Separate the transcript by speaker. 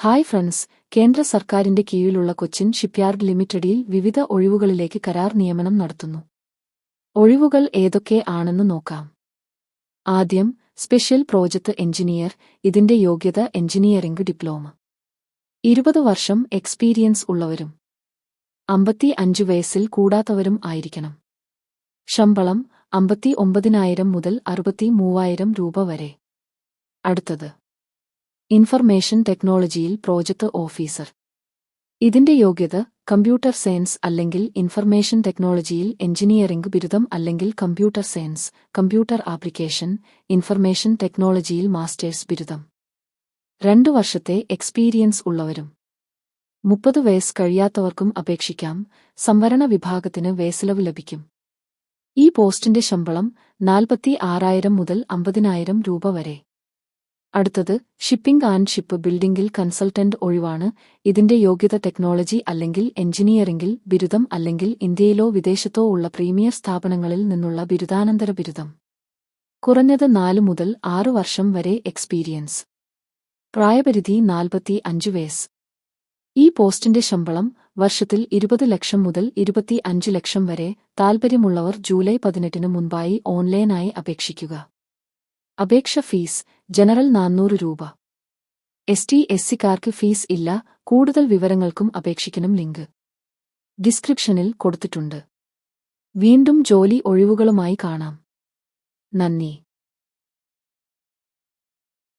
Speaker 1: Hi friends, കേന്ദ്ര സർക്കാരിന്റെ കീഴിലുള്ള കൊച്ചിൻ ഷിപ്പ്യാർഡ് ലിമിറ്റഡിൽ വിവിധ ഒഴിവുകളിലേക്ക് കരാർ നിയമനം നടത്തുന്നു. ഒഴിവുകൾ ഏതൊക്കെ ആണെന്ന് നോക്കാം. ആദ്യം, സ്പെഷ്യൽ പ്രോജക്ട് എഞ്ചിനീയർ. ഇതിന്റെ യോഗ്യത എഞ്ചിനീയറിംഗ് ഡിപ്ലോമ. 20 വർഷം എക്സ്പീരിയൻസ് ഉള്ളവരും 55 വയസ്സിൽ കൂടാത്തവരും ആയിരിക്കണം. ശമ്പളം 59,000 മുതൽ 63,000 രൂപ വരെ. അടുത്തത്, ഇൻഫർമേഷൻ ടെക്നോളജിയിൽ പ്രോജക്ട് ഓഫീസർ. ഇതിന്റെ യോഗ്യത കമ്പ്യൂട്ടർ സയൻസ് അല്ലെങ്കിൽ ഇൻഫർമേഷൻ ടെക്നോളജിയിൽ എഞ്ചിനീയറിംഗ് ബിരുദം അല്ലെങ്കിൽ computer science, computer application, information ടെക്നോളജിയിൽ മാസ്റ്റേഴ്സ് ബിരുദം. 2 വർഷത്തെ എക്സ്പീരിയൻസ് ഉള്ളവരും 30 വയസ്സ് കഴിയാത്തവർക്കും അപേക്ഷിക്കാം. സംവരണ വിഭാഗത്തിന് വേതനം ലഭിക്കും. ഈ പോസ്റ്റിന്റെ ശമ്പളം 46,000 മുതൽ 50,000 രൂപ വരെ. അടുത്തത്, ഷിപ്പിംഗ് ആൻഡ് ഷിപ്പ് ബിൽഡിംഗിൽ കൺസൾട്ടന്റ് ഒഴിവാണ്. ഇതിന്റെ യോഗ്യത ടെക്നോളജി അല്ലെങ്കിൽ എഞ്ചിനീയറിംഗിൽ ബിരുദം അല്ലെങ്കിൽ ഇന്ത്യയിലോ വിദേശത്തോ ഉള്ള പ്രീമിയർ സ്ഥാപനങ്ങളിൽ നിന്നുള്ള ബിരുദാനന്തര ബിരുദം. കുറഞ്ഞത് 4 മുതൽ 6 വർഷം വരെ എക്സ്പീരിയൻസ്. പ്രായപരിധി 45 വയസ്സ്. ഈ പോസ്റ്റിന്റെ ശമ്പളം വർഷത്തിൽ 20 ലക്ഷം മുതൽ 25 ലക്ഷം വരെ. താൽപ്പര്യമുള്ളവർ ജൂലൈ 18 മുൻപായി ഓൺലൈനായി അപേക്ഷിക്കുക. അപേക്ഷ ഫീസ് ജനറൽ 400 രൂപ. ST/SC-ക്കാർക്ക് ഫീസ് ഇല്ല. കൂടുതൽ വിവരങ്ങൾക്കും അപേക്ഷിക്കണം. ലിങ്ക് ഡിസ്ക്രിപ്ഷനിൽ കൊടുത്തിട്ടുണ്ട്. വീണ്ടും ജോലി ഒഴിവുകളുമായി കാണാം. നന്ദി.